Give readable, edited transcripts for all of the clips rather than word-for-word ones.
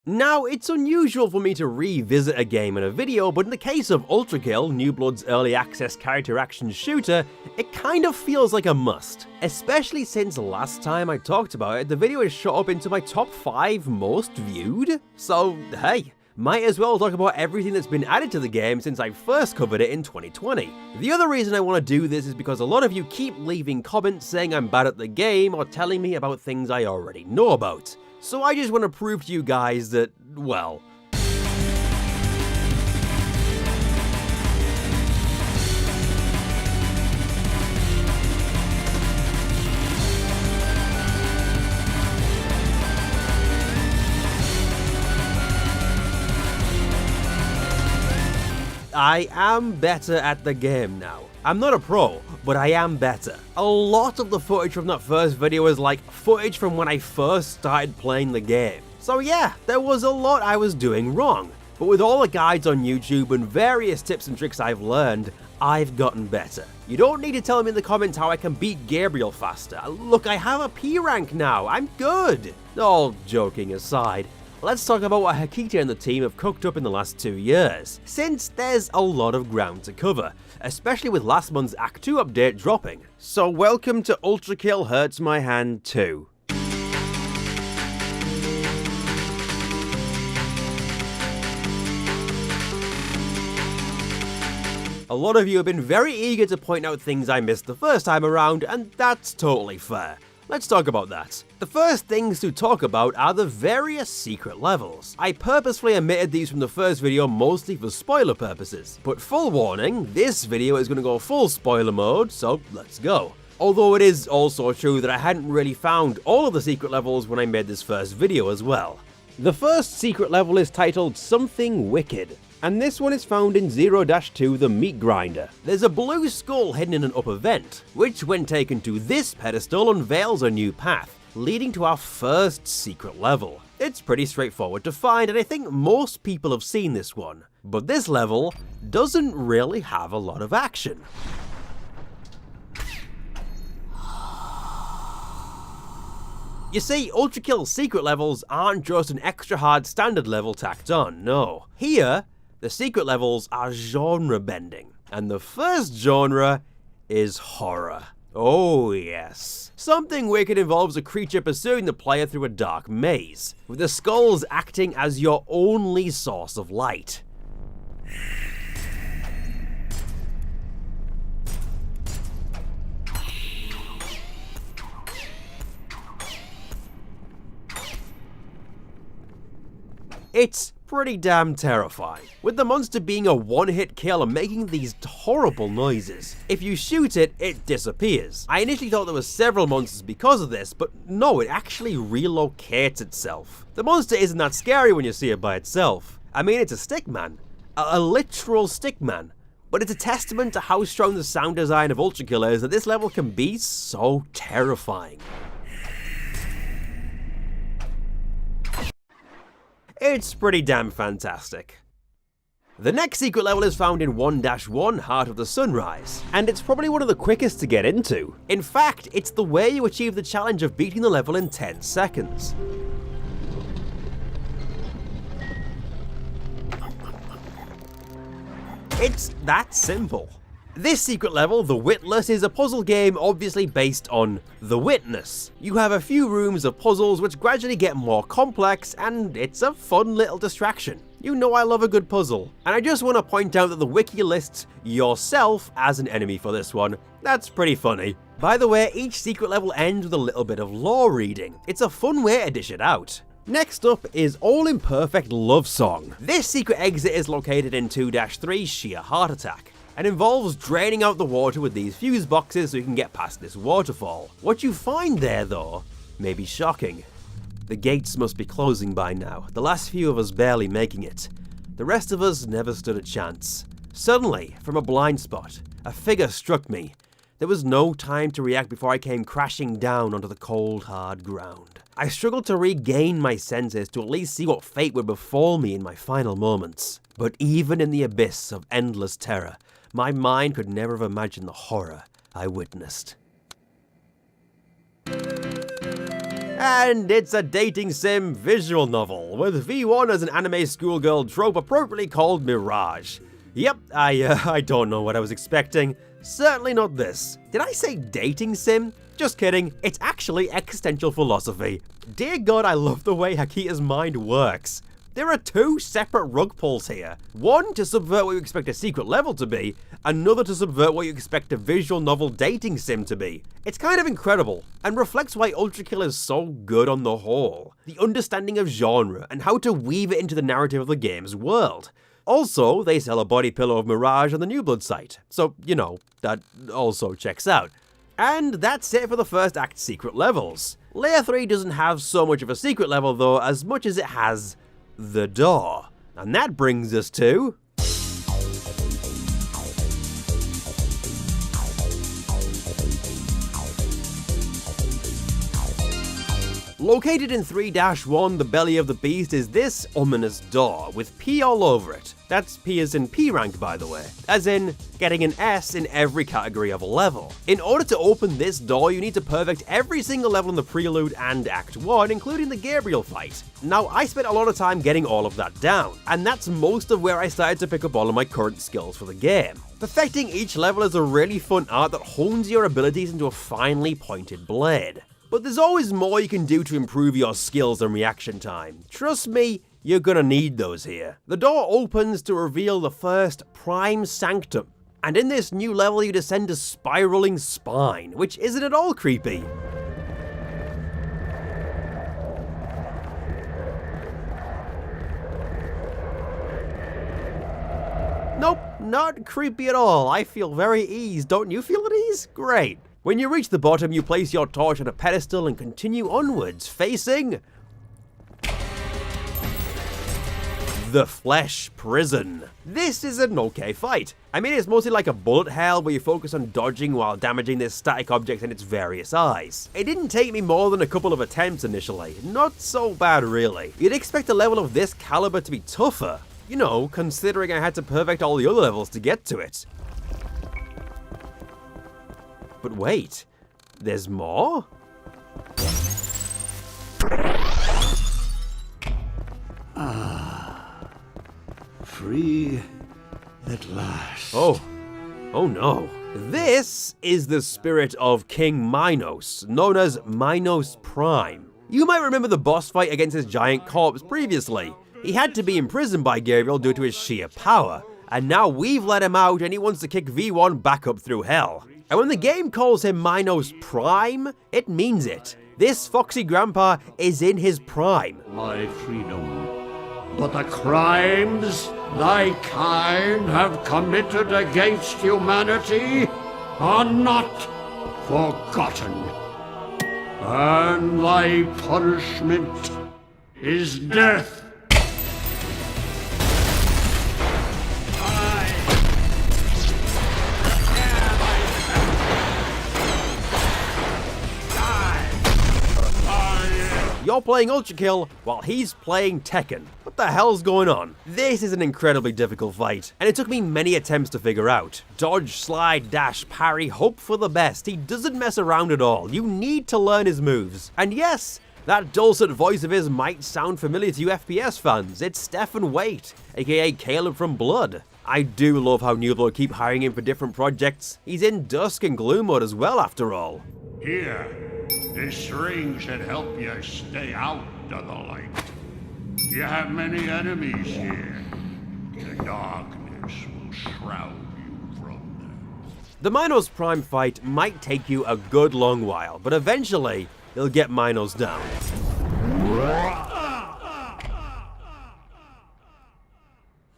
Now, it's unusual for me to revisit a game in a video, but in the case of ULTRAKILL, New Blood's early access character action shooter, it kind of feels like a must. Especially since last time I talked about it, the video has shot up into my top 5 most viewed. So, hey, might as well talk about everything that's been added to the game since I first covered it in 2020. The other reason I want to do this is because a lot of you keep leaving comments saying I'm bad at the game or telling me about things I already know about. So I just want to prove to you guys that, well, I am better at the game now. I'm not a pro, but I am better. A lot of the footage from that first video is like footage from when I first started playing the game. So yeah, there was a lot I was doing wrong. But with all the guides on YouTube and various tips and tricks I've learned, I've gotten better. You don't need to tell me in the comments how I can beat Gabriel faster. Look, I have a P rank now, I'm good. All joking aside, let's talk about what Hakita and the team have cooked up in the last 2 years, since there's a lot of ground to cover, especially with last month's Act 2 update dropping. So welcome to ULTRAKILL Hurts My Hand 2. A lot of you have been very eager to point out things I missed the first time around, and that's totally fair. Let's talk about that. The first things to talk about are the various secret levels. I purposefully omitted these from the first video mostly for spoiler purposes, but full warning, this video is going to go full spoiler mode, so let's go. Although it is also true that I hadn't really found all of the secret levels when I made this first video as well. The first secret level is titled Something Wicked, and this one is found in 0-2 the Meat Grinder. There's a blue skull hidden in an upper vent, which when taken to this pedestal unveils a new path, leading to our first secret level. It's pretty straightforward to find, and I think most people have seen this one. But this level doesn't really have a lot of action. You see, ULTRAKILL's secret levels aren't just an extra hard standard level tacked on, no. Here, the secret levels are genre bending, and the first genre is horror. Oh yes. Something Wicked involves a creature pursuing the player through a dark maze, with the skulls acting as your only source of light. It's pretty damn terrifying, with the monster being a one-hit kill and making these horrible noises. If you shoot it, it disappears. I initially thought there were several monsters because of this, but no, it actually relocates itself. The monster isn't that scary when you see it by itself. I mean, it's a stickman. A literal stickman. But it's a testament to how strong the sound design of ULTRAKILL is that this level can be so terrifying. It's pretty damn fantastic. The next secret level is found in 1-1 Heart of the Sunrise, and it's probably one of the quickest to get into. In fact, it's the way you achieve the challenge of beating the level in 10 seconds. It's that simple. This secret level, The Witless, is a puzzle game obviously based on The Witness. You have a few rooms of puzzles which gradually get more complex, and it's a fun little distraction. You know I love a good puzzle. And I just want to point out that the wiki lists yourself as an enemy for this one. That's pretty funny. By the way, each secret level ends with a little bit of lore reading. It's a fun way to dish it out. Next up is All Imperfect Love Song. This secret exit is located in 2-3 Sheer Heart Attack, and involves draining out the water with these fuse boxes so you can get past this waterfall. What you find there, though, may be shocking. The gates must be closing by now, the last few of us barely making it. The rest of us never stood a chance. Suddenly, from a blind spot, a figure struck me. There was no time to react before I came crashing down onto the cold, hard ground. I struggled to regain my senses to at least see what fate would befall me in my final moments. But even in the abyss of endless terror, my mind could never have imagined the horror I witnessed. And it's a dating sim visual novel, with V1 as an anime schoolgirl trope appropriately called Mirage. Yep, I don't know what I was expecting. Certainly not this. Did I say dating sim? Just kidding, it's actually existential philosophy. Dear God, I love the way Hakita's mind works. There are two separate rug pulls here. One to subvert what you expect a secret level to be, another to subvert what you expect a visual novel dating sim to be. It's kind of incredible, and reflects why ULTRAKILL is so good on the whole. The understanding of genre, and how to weave it into the narrative of the game's world. Also, they sell a body pillow of Mirage on the New Blood site, so, you know, that also checks out. And that's it for the first act secret levels. Layer 3 doesn't have so much of a secret level though, as much as it has the door. And that brings us to... Located in 3-1, the belly of the beast is this ominous door, with P all over it. That's P as in P rank, by the way. As in, getting an S in every category of a level. In order to open this door, you need to perfect every single level in the prelude and Act 1, including the Gabriel fight. Now, I spent a lot of time getting all of that down, and that's most of where I started to pick up all of my current skills for the game. Perfecting each level is a really fun art that hones your abilities into a finely pointed blade. But there's always more you can do to improve your skills and reaction time. Trust me, you're gonna need those here. The door opens to reveal the first Prime Sanctum. And in this new level you descend a spiraling spine, which isn't at all creepy. Nope, not creepy at all. I feel very eased. Don't you feel at ease? Great. When you reach the bottom, you place your torch on a pedestal and continue onwards, facing... the Flesh Prison. This is an okay fight. I mean, it's mostly like a bullet hell where you focus on dodging while damaging this static object in its various eyes. It didn't take me more than a couple of attempts initially. Not so bad really. You'd expect a level of this caliber to be tougher. You know, considering I had to perfect all the other levels to get to it. But wait, there's more? Free at last. Oh no. This is the spirit of King Minos, known as Minos Prime. You might remember the boss fight against his giant corpse previously. He had to be imprisoned by Gabriel due to his sheer power, and now we've let him out and he wants to kick V1 back up through hell. And when the game calls him Minos Prime, it means it. This Foxy grandpa is in his prime. My freedom. But the crimes thy kind have committed against humanity are not forgotten. And thy punishment is death. You're playing ULTRAKILL while he's playing Tekken. What the hell's going on? This is an incredibly difficult fight, and it took me many attempts to figure out. Dodge, slide, dash, parry, hope for the best. He doesn't mess around at all. You need to learn his moves. And yes, that dulcet voice of his might sound familiar to you FPS fans. It's Stephen Waite, aka Caleb from Blood. I do love how New Blood keep hiring him for different projects. He's in Dusk and Gloom mode as well, after all. Here, this ring should help you stay out of the light. You have many enemies here. The darkness will shroud you from them. The Minos Prime fight might take you a good long while, but eventually, you'll get Minos down.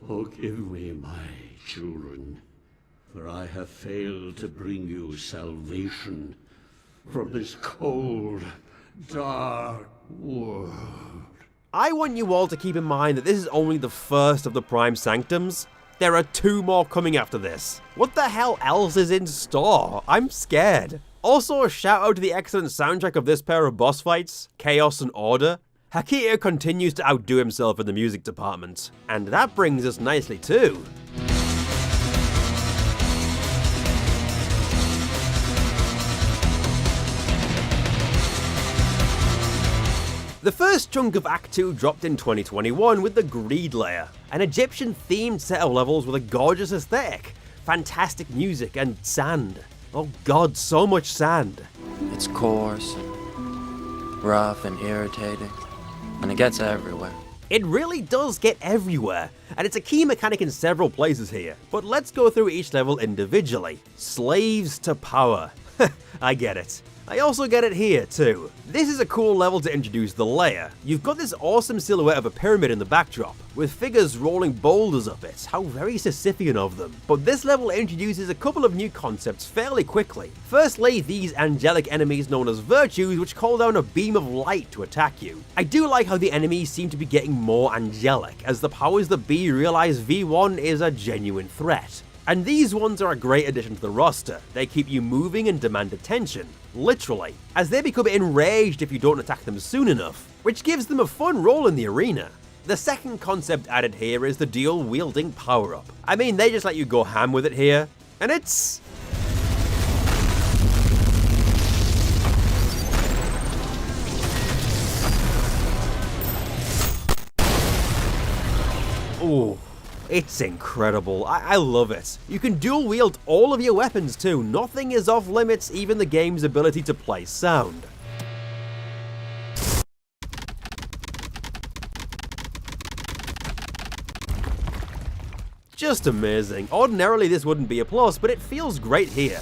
Forgive me, my children, for I have failed to bring you salvation from this cold, dark world. I want you all to keep in mind that this is only the first of the Prime Sanctums. There are 2 more coming after this. What the hell else is in store? I'm scared. Also, a shout out to the excellent soundtrack of this pair of boss fights, Chaos and Order. Hakita continues to outdo himself in the music department. And that brings us nicely to... The first chunk of Act 2 dropped in 2021 with the Greed Layer, an Egyptian-themed set of levels with a gorgeous aesthetic, fantastic music, and sand. Oh god, so much sand. It's coarse and rough and irritating, and it gets everywhere. It really does get everywhere, and it's a key mechanic in several places here. But let's go through each level individually. Slaves to power. I get it. I also get it here too. This is a cool level to introduce the layer. You've got this awesome silhouette of a pyramid in the backdrop, with figures rolling boulders up it. How very Sisyphean of them. But this level introduces a couple of new concepts fairly quickly. Firstly, these angelic enemies known as virtues, which call down a beam of light to attack you. I do like how the enemies seem to be getting more angelic, as the powers that be realize V1 is a genuine threat. And these ones are a great addition to the roster. They keep you moving and demand attention, literally, as they become enraged if you don't attack them soon enough, which gives them a fun role in the arena. The second concept added here is the dual wielding power-up. I mean, they just let you go ham with it here, and it's... Ooh. It's incredible. I love it. You can dual wield all of your weapons too. Nothing is off limits, even the game's ability to play sound. Just amazing. Ordinarily this wouldn't be a plus, but it feels great here.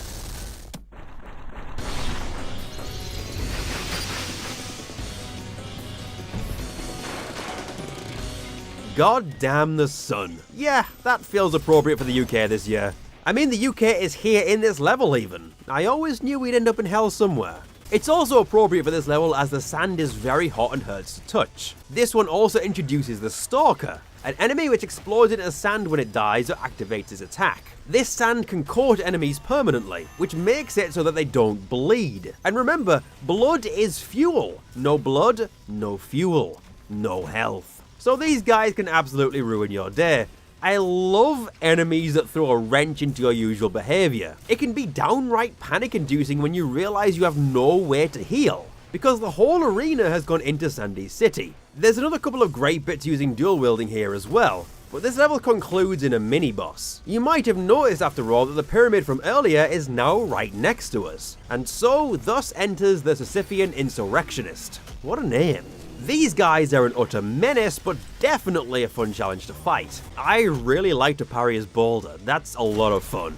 God damn the sun. Yeah, that feels appropriate for the UK this year. I mean, the UK is here in this level even. I always knew we'd end up in hell somewhere. It's also appropriate for this level as the sand is very hot and hurts to touch. This one also introduces the Stalker, an enemy which explodes into sand when it dies or activates its attack. This sand can coat enemies permanently, which makes it so that they don't bleed. And remember, blood is fuel. No blood, no fuel, no health. So these guys can absolutely ruin your day. I love enemies that throw a wrench into your usual behavior. It can be downright panic-inducing when you realize you have no way to heal, because the whole arena has gone into Sandy City. There's another couple of great bits using dual wielding here as well, but this level concludes in a mini-boss. You might have noticed after all that the pyramid from earlier is now right next to us, and so thus enters the Sisyphean Insurrectionist. What a name. These guys are an utter menace, but definitely a fun challenge to fight. I really like to parry his boulder, that's a lot of fun.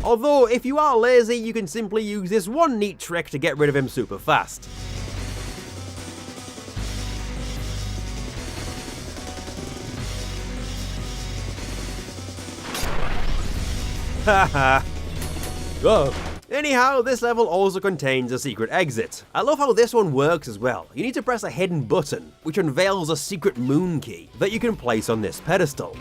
Although, if you are lazy, you can simply use this one neat trick to get rid of him super fast. Haha. Whoa. Anyhow, this level also contains a secret exit. I love how this one works as well. You need to press a hidden button, which unveils a secret moon key that you can place on this pedestal.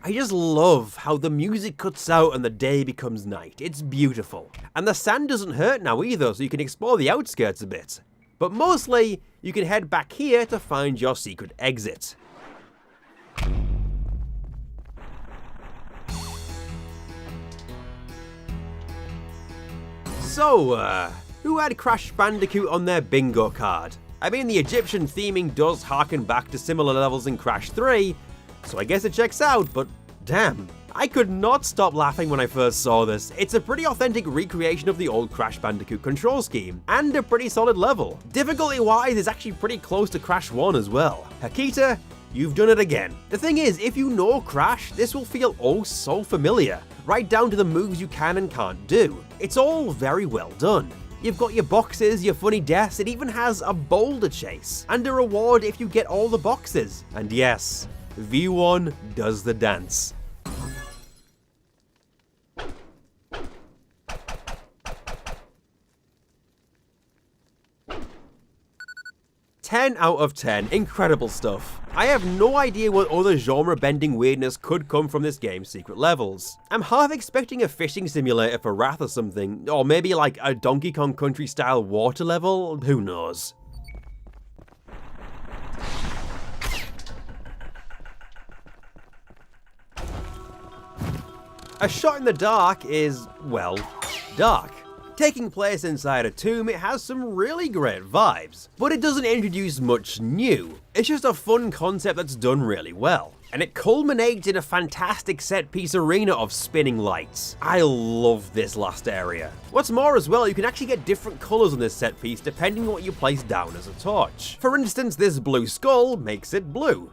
I just love how the music cuts out and the day becomes night. It's beautiful. And the sand doesn't hurt now either, so you can explore the outskirts a bit. But mostly, you can head back here to find your secret exit. So, who had Crash Bandicoot on their bingo card? I mean, the Egyptian theming does harken back to similar levels in Crash 3, so I guess it checks out, but damn. I could not stop laughing when I first saw this. It's a pretty authentic recreation of the old Crash Bandicoot control scheme, and a pretty solid level. Difficulty-wise, it's actually pretty close to Crash 1 as well. Hakita, you've done it again. The thing is, if you know Crash, this will feel oh so familiar, right down to the moves you can and can't do. It's all very well done. You've got your boxes, your funny deaths, it even has a boulder chase, and a reward if you get all the boxes. And yes, V1 does the dance. "10 out of 10, incredible stuff. I have no idea what other genre-bending weirdness could come from this game's secret levels. I'm half expecting a fishing simulator for Wrath or something, or maybe like a Donkey Kong Country-style water level, who knows. A Shot in the Dark is, well, dark. Taking place inside a tomb, it has some really great vibes, but it doesn't introduce much new. It's just a fun concept that's done really well. And it culminates in a fantastic set-piece arena of spinning lights. I love this last area. What's more as well, you can actually get different colours on this set-piece depending on what you place down as a torch. For instance, this blue skull makes it blue.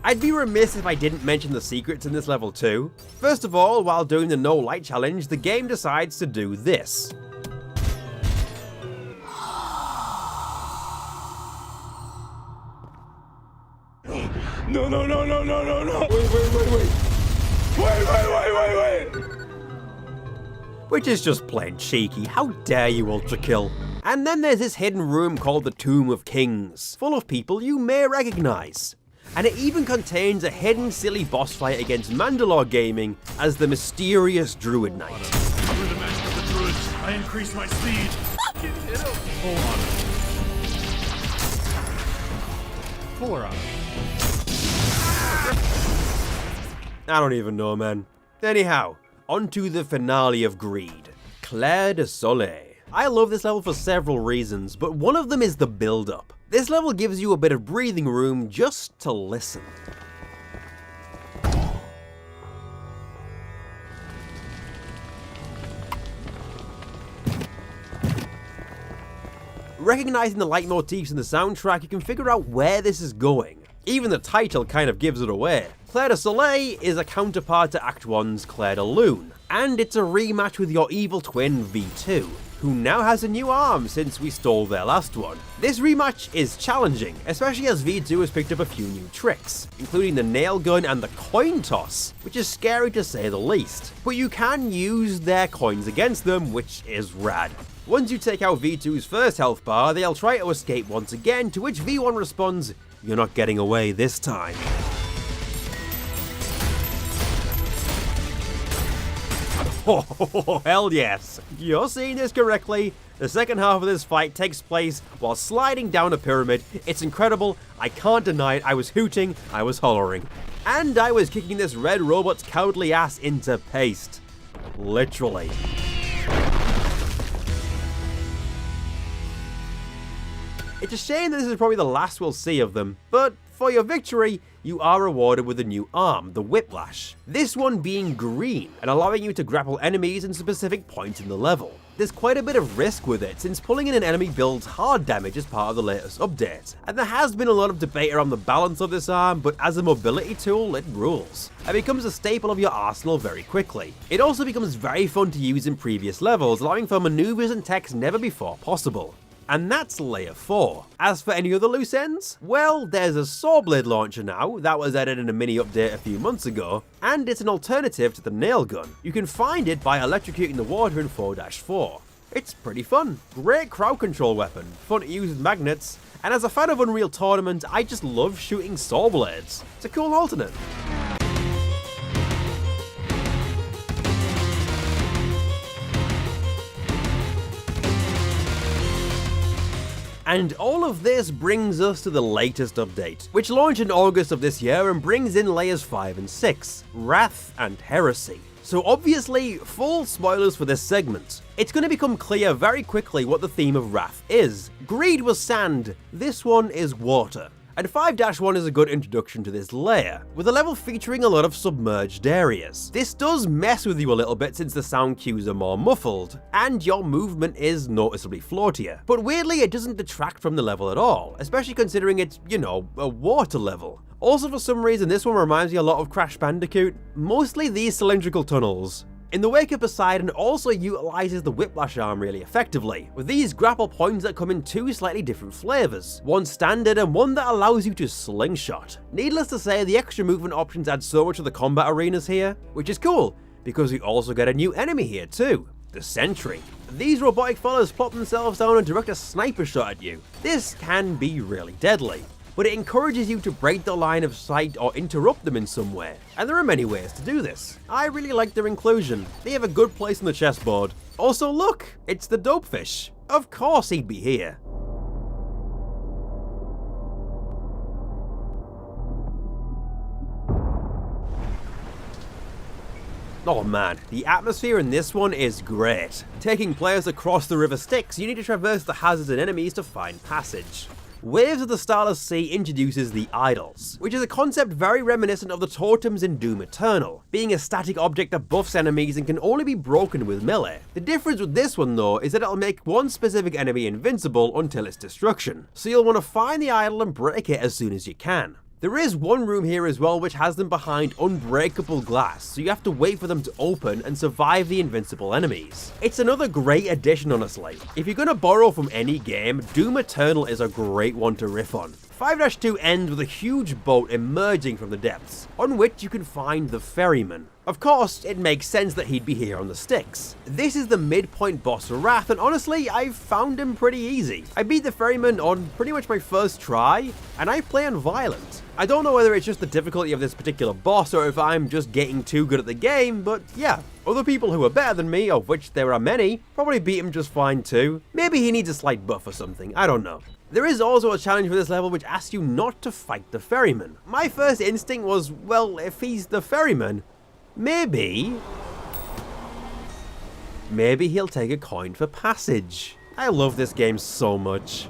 I'd be remiss if I didn't mention the secrets in this level too. First of all, while doing the no light challenge, the game decides to do this. No, no, no, no, no, no, no. Wait. Which is just plain cheeky. How dare you, ULTRAKILL? And then there's this hidden room called the Tomb of Kings, full of people you may recognise. And it even contains a hidden silly boss fight against Mandalore Gaming as the mysterious Druid Knight. Through the magic of the druids, I increase my speed. Hold on. Pull her on. I don't even know, man. Anyhow, onto the finale of Greed, Clair de Soleil. I love this level for several reasons, but one of them is the build-up. This level gives you a bit of breathing room just to listen. Recognizing the leitmotifs in the soundtrack, you can figure out where this is going. Even the title kind of gives it away. Clair de Soleil is a counterpart to Act 1's Clair de Lune, and it's a rematch with your evil twin V2, who now has a new arm since we stole their last one. This rematch is challenging, especially as V2 has picked up a few new tricks, including the nail gun and the coin toss, which is scary to say the least. But you can use their coins against them, which is rad. Once you take out V2's first health bar, they'll try to escape once again, to which V1 responds, "You're not getting away this time." Oh, hell yes. You're seeing this correctly. The second half of this fight takes place while sliding down a pyramid. It's incredible. I can't deny it. I was hooting, I was hollering. And I was kicking this red robot's cowardly ass into paste. Literally. It's a shame that this is probably the last we'll see of them, but for your victory, you are rewarded with a new arm, the Whiplash. This one being green and allowing you to grapple enemies in specific points in the level. There's quite a bit of risk with it, since pulling in an enemy builds hard damage as part of the latest update. And there has been a lot of debate around the balance of this arm, but as a mobility tool, it rules. It becomes a staple of your arsenal very quickly. It also becomes very fun to use in previous levels, allowing for maneuvers and techs never before possible. And that's layer 4. As for any other loose ends, well, there's a saw blade launcher now that was added in a mini update a few months ago, and it's an alternative to the nail gun. You can find it by electrocuting the water in 4-4. It's pretty fun. Great crowd control weapon, fun to use with magnets, and as a fan of Unreal Tournament, I just love shooting saw blades. It's a cool alternate. And all of this brings us to the latest update, which launched in August of this year and brings in layers 5 and 6, Wrath and Heresy. So obviously, full spoilers for this segment. It's going to become clear very quickly what the theme of Wrath is. Greed was sand, this one is water. And 5-1 is a good introduction to this layer, with a level featuring a lot of submerged areas. This does mess with you a little bit since the sound cues are more muffled, and your movement is noticeably floatier. But weirdly, it doesn't detract from the level at all, especially considering it's, you know, a water level. Also, for some reason, this one reminds me a lot of Crash Bandicoot, mostly these cylindrical tunnels. In the wake of Poseidon also utilizes the Whiplash arm really effectively, with these grapple points that come in two slightly different flavors, one standard and one that allows you to slingshot. Needless to say, the extra movement options add so much to the combat arenas here, which is cool, because we also get a new enemy here too, the Sentry. These robotic fellas plop themselves down and direct a sniper shot at you. This can be really deadly, but it encourages you to break the line of sight or interrupt them in some way, and there are many ways to do this. I really like their inclusion, they have a good place on the chessboard. Also look, it's the Dopefish. Of course he'd be here. Oh man, the atmosphere in this one is great. Taking players across the River Styx, you need to traverse the hazards and enemies to find passage. Waves of the Starless Sea introduces the Idols, which is a concept very reminiscent of the totems in Doom Eternal, being a static object that buffs enemies and can only be broken with melee. The difference with this one though is that it'll make one specific enemy invincible until its destruction, so you'll want to find the idol and break it as soon as you can. There is one room here as well which has them behind unbreakable glass, so you have to wait for them to open and survive the invincible enemies. It's another great addition honestly. If you're gonna borrow from any game, Doom Eternal is a great one to riff on. 5-2 ends with a huge boat emerging from the depths, on which you can find the Ferryman. Of course, it makes sense that he'd be here on the Styx. This is the midpoint boss for Wrath, and honestly, I've found him pretty easy. I beat the Ferryman on pretty much my first try, and I play on Violent. I don't know whether it's just the difficulty of this particular boss or if I'm just getting too good at the game, but yeah. Other people who are better than me, of which there are many, probably beat him just fine too. Maybe he needs a slight buff or something, I don't know. There is also a challenge for this level which asks you not to fight the Ferryman. My first instinct was, well, if he's the Ferryman, maybe he'll take a coin for passage. I love this game so much.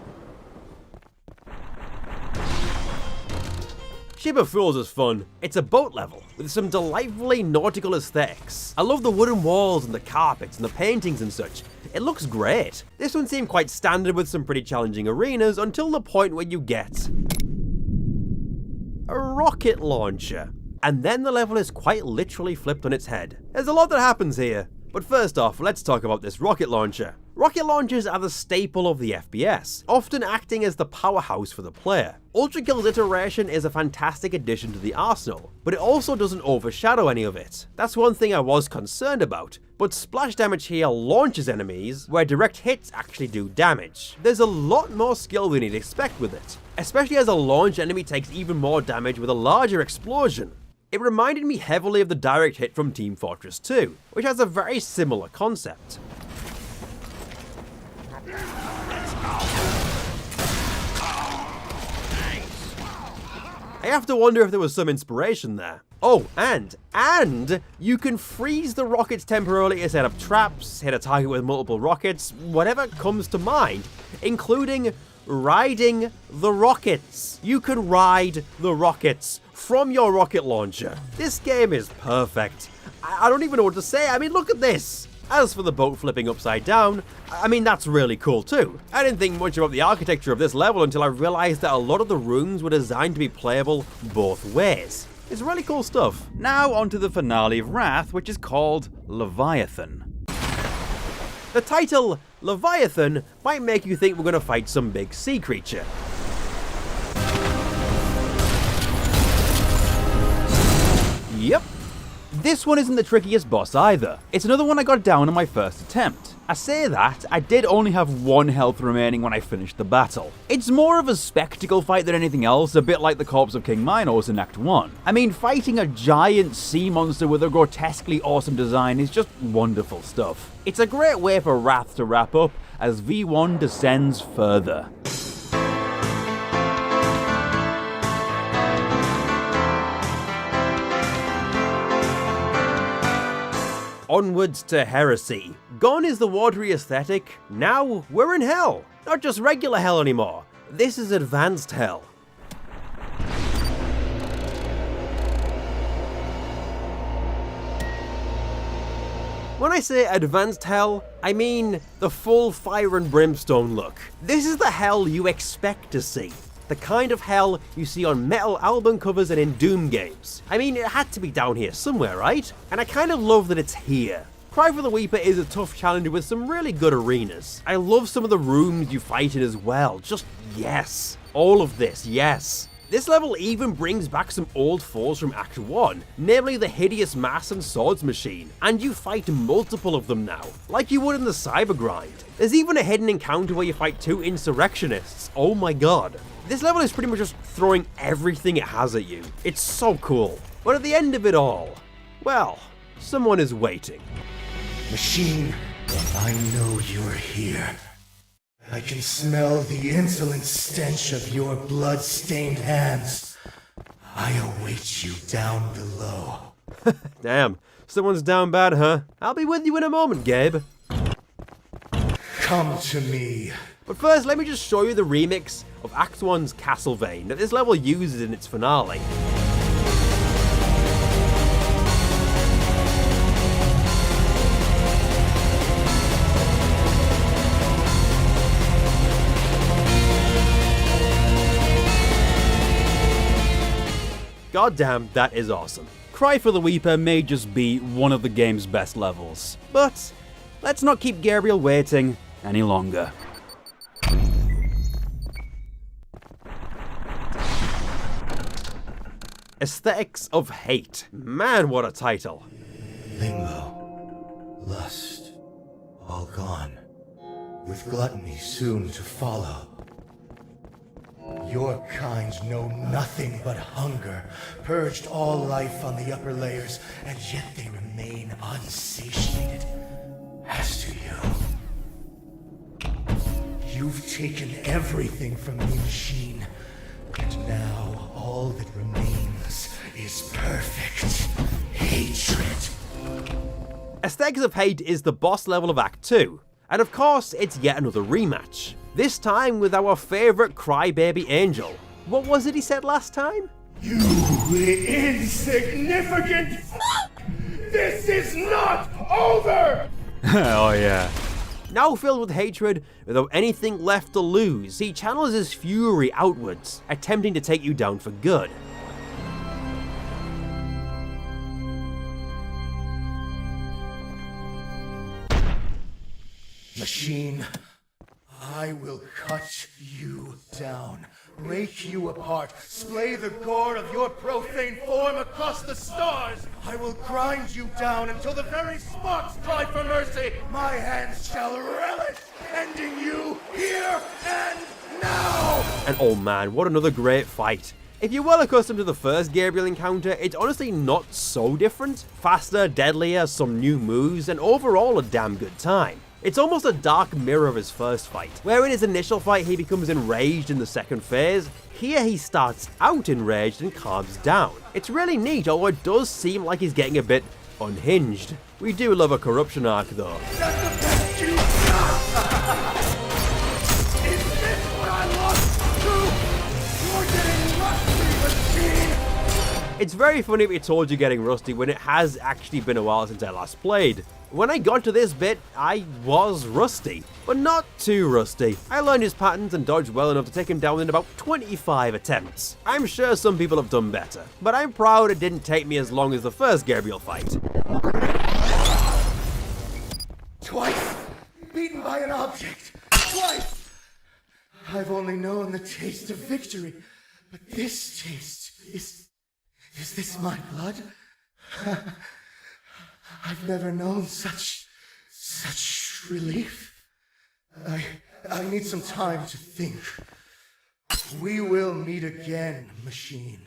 Ship of Fools is fun. It's a boat level with some delightfully nautical aesthetics. I love the wooden walls and the carpets and the paintings and such. It looks great. This one seemed quite standard with some pretty challenging arenas until the point where you get a rocket launcher. And then the level is quite literally flipped on its head. There's a lot that happens here. But first off, let's talk about this rocket launcher. Rocket launchers are the staple of the FPS, often acting as the powerhouse for the player. ULTRAKILL's iteration is a fantastic addition to the arsenal, but it also doesn't overshadow any of it. That's one thing I was concerned about, but splash damage here launches enemies, where direct hits actually do damage. There's a lot more skill than you'd expect with it, especially as a launched enemy takes even more damage with a larger explosion. It reminded me heavily of the direct hit from Team Fortress 2, which has a very similar concept. I have to wonder if there was some inspiration there. Oh, and you can freeze the rockets temporarily to set up traps, hit a target with multiple rockets, whatever comes to mind, including riding the rockets. You can ride the rockets from your rocket launcher. This game is perfect. I don't even know what to say. I mean, look at this. As for the boat flipping upside down, I mean, that's really cool too. I didn't think much about the architecture of this level until I realized that a lot of the rooms were designed to be playable both ways. It's really cool stuff. Now onto the finale of Wrath, which is called Leviathan. The title, Leviathan, might make you think we're going to fight some big sea creature. Yep. This one isn't the trickiest boss either. It's another one I got down on my first attempt. I say that, I did only have 1 health remaining when I finished the battle. It's more of a spectacle fight than anything else, a bit like the corpse of King Minos in Act 1. I mean, fighting a giant sea monster with a grotesquely awesome design is just wonderful stuff. It's a great way for Wrath to wrap up as V1 descends further. Onwards to Heresy. Gone is the watery aesthetic, now we're in hell. Not just regular hell anymore, this is advanced hell. When I say advanced hell, I mean the full fire and brimstone look. This is the hell you expect to see. The kind of hell you see on metal album covers and in Doom games. I mean, it had to be down here somewhere, right? And I kind of love that it's here. Cry for the Weeper is a tough challenge with some really good arenas. I love some of the rooms you fight in as well, just yes. All of this, yes. This level even brings back some old foes from Act 1, namely the hideous Mass and Swords Machine, and you fight multiple of them now, like you would in the Cyber Grind. There's even a hidden encounter where you fight 2 insurrectionists, oh my god. This level is pretty much just throwing everything it has at you. It's so cool. But at the end of it all, well, someone is waiting. Machine, I know you're here. I can smell the insolent stench of your blood-stained hands. I await you down below. Damn, Someone's down bad, huh? I'll be with you in a moment, Gabe. Come to me. But first, let me just show you the remix of Act 1's Castle Vein that this level uses in its finale. Goddamn, that is awesome. Cry for the Weeper may just be one of the game's best levels, but let's not keep Gabriel waiting any longer. Aesthetics of Hate. Man, what a title. Limbo, lust, all gone, with gluttony soon to follow. Your kind know nothing but hunger, purged all life on the upper layers, and yet they remain unsatiated. As to you, you've taken everything from the machine, and now all that remains is perfect hatred. Aesthetics of Hate is the boss level of Act 2, and of course it's yet another rematch. This time with our favourite crybaby Angel. What was it he said last time? You insignificant This is not over! Oh yeah. Now filled with hatred, without anything left to lose, he channels his fury outwards, attempting to take you down for good. Machine, I will cut you down, break you apart, splay the gore of your profane form across the stars. I will grind you down until the very sparks cry for mercy. My hands shall relish, ending you here and now. And oh man, what another great fight. If you're well accustomed to the first Gabriel encounter, it's honestly not so different. Faster, deadlier, some new moves, and overall a damn good time. It's almost a dark mirror of his first fight, where in his initial fight he becomes enraged in the second phase. Here he starts out enraged and calms down. It's really neat, although it does seem like he's getting a bit unhinged. We do love a corruption arc though. That's the best you got! Is this what I lost to? You're getting rusty, machine! It's very funny to be told you're getting rusty when it has actually been a while since I last played. When I got to this bit, I was rusty, but not too rusty. I learned his patterns and dodged well enough to take him down in about 25 attempts. I'm sure some people have done better, but I'm proud it didn't take me as long as the first Gabriel fight. Twice! Beaten by an object! Twice! I've only known the taste of victory, but this taste is this my blood? I've never known such relief. I need some time to think. We will meet again, machine.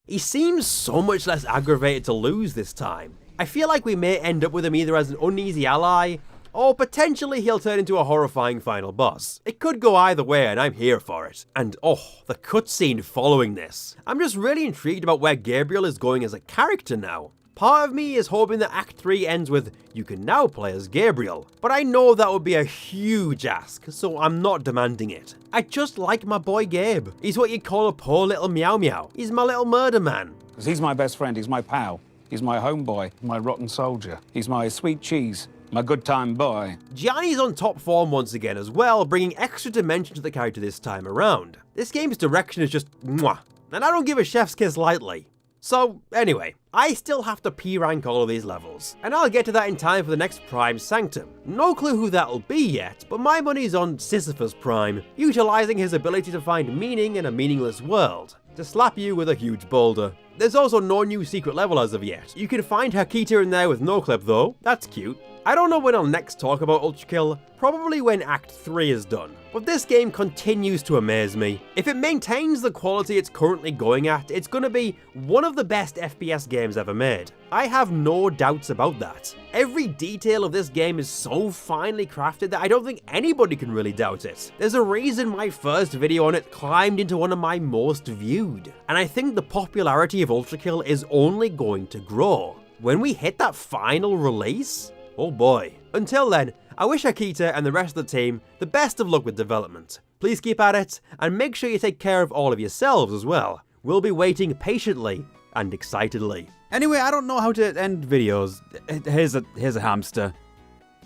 He seems so much less aggravated to lose this time. I feel like we may end up with him either as an uneasy ally, or potentially he'll turn into a horrifying final boss. It could go either way and I'm here for it. And oh, the cutscene following this. I'm just really intrigued about where Gabriel is going as a character now. Part of me is hoping that Act 3 ends with, you can now play as Gabriel, but I know that would be a huge ask, so I'm not demanding it. I just like my boy Gabe. He's what you'd call a poor little meow meow. He's my little murder man. Because he's my best friend, he's my pal, he's my homeboy, my rotten soldier, he's my sweet cheese, my good time boy. Gianni's on top form once again as well, bringing extra dimension to the character this time around. This game's direction is just mwah, and I don't give a chef's kiss lightly. So, anyway, I still have to P-rank all of these levels, and I'll get to that in time for the next Prime Sanctum. No clue who that'll be yet, but my money's on Sisyphus Prime, utilising his ability to find meaning in a meaningless world, to slap you with a huge boulder. There's also no new secret level as of yet. You can find Hakita in there with no clip though, that's cute. I don't know when I'll next talk about ULTRAKILL, probably when Act 3 is done, but this game continues to amaze me. If it maintains the quality it's currently going at, it's gonna be one of the best FPS games ever made. I have no doubts about that. Every detail of this game is so finely crafted that I don't think anybody can really doubt it. There's a reason my first video on it climbed into one of my most viewed, and I think the popularity of ULTRAKILL is only going to grow. when we hit that final release, oh boy. Until then, I wish Hakita and the rest of the team the best of luck with development. Please keep at it, and make sure you take care of all of yourselves as well. We'll be waiting patiently and excitedly. Anyway, I don't know how to end videos. Here's a hamster.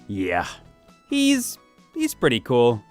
Yeah. He's pretty cool.